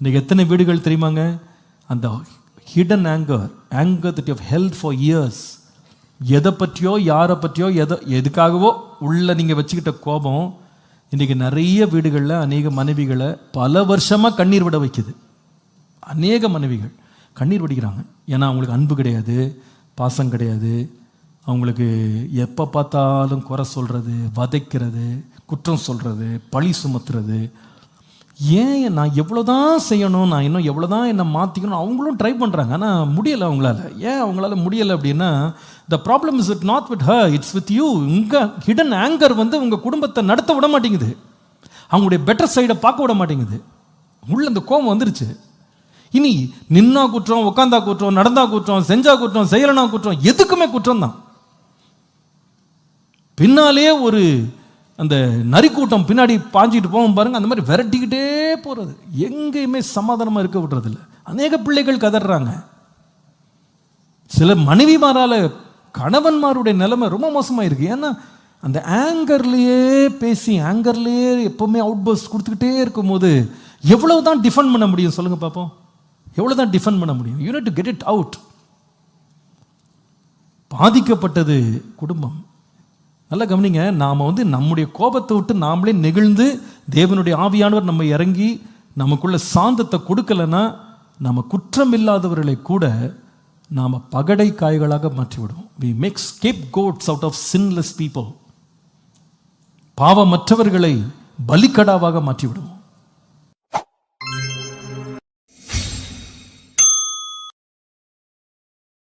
இன்றைக்கி எத்தனை வீடுகள் தெரியுமாங்க, அந்த hidden anger that you have held for years, எதை பற்றியோ யாரை பற்றியோ எதுக்காகவோ உள்ள நீங்கள் வச்சுக்கிட்ட கோபம் இன்றைக்கி நிறைய வீடுகளில் அநேக மனைவிகளை பல வருஷமாக கண்ணீர் விட வைக்குது. அநேக மனைவிகள் கண்ணீர் வடிக்கிறாங்க. ஏன்னா அவங்களுக்கு அன்பு கிடையாது, பாசம் கிடையாது. அவங்களுக்கு எப்போ பார்த்தாலும் குறை சொல்கிறது, வதைக்கிறது, குற்றம் சொல்கிறது, பழி சுமத்துறது. ஏன் நான் எவ்வளோ தான் செய்யணும், நான் இன்னும் எவ்வளோ தான் என்னை மாற்றிக்கணும், அவங்களும் ட்ரை பண்ணுறாங்க. ஆனால் முடியலை அவங்களால. ஏன் அவங்களால முடியலை அப்படின்னா, the problem is it not with her, it's with you. உங்கள் ஹிடன் ஆங்கர் உங்கள் குடும்பத்தை நடத்த விட மாட்டேங்குது, அவங்களுடைய பெட்டர் சைடை பார்க்க விட மாட்டேங்குது. உள்ள அந்த கோபம் வந்துருச்சு. இனி நின்னா குற்றம், உட்காந்தா குற்றம், நடந்தா குற்றம், செஞ்சா குற்றம், செய்யலனா குற்றம், எதுக்குமே குற்றம் தான். பின்னாலே ஒரு அந்த நரிக்கூட்டம் பின்னாடி பாஞ்சிட்டு போவோம் பாருங்க, அந்த மாதிரி விரட்டிக்கிட்டே போகிறது. எங்கேயுமே சமாதானமாக இருக்க விடுறதில்ல. அநேக பிள்ளைகள் கதறாங்க. சில மனைவிமாரால கணவன்மாருடைய நிலைமை ரொம்ப மோசமாக இருக்கு. ஏன்னா அந்த ஆங்கர்லேயே பேசி, ஆங்கர்லேயே எப்போவுமே அவுட் பர்ஸ்ட் கொடுத்துக்கிட்டே இருக்கும்போது எவ்வளவு தான் டிஃபெண்ட் பண்ண முடியும் சொல்லுங்க பார்ப்போம்? எவ்வளோ தான் டிஃபெண்ட் பண்ண முடியும்? You need to get it out. பாதிக்கப்பட்டது குடும்பம். நல்லா கவனிங்க, நாம் நம்முடைய கோபத்தை விட்டு நாமளே நெகிழ்ந்து தேவனுடைய ஆவியானவர் நம்ம இறங்கி நமக்குள்ள சாந்தத்தை கொடுக்கலன்னா நம்ம குற்றம் இல்லாதவர்களை கூட நாம் பகடை காய்களாக மாற்றிவிடுவோம். we make scapegoats out of sinless people. பாவமற்றவர்களை பலிக்கடாவாக மாற்றிவிடுவோம்.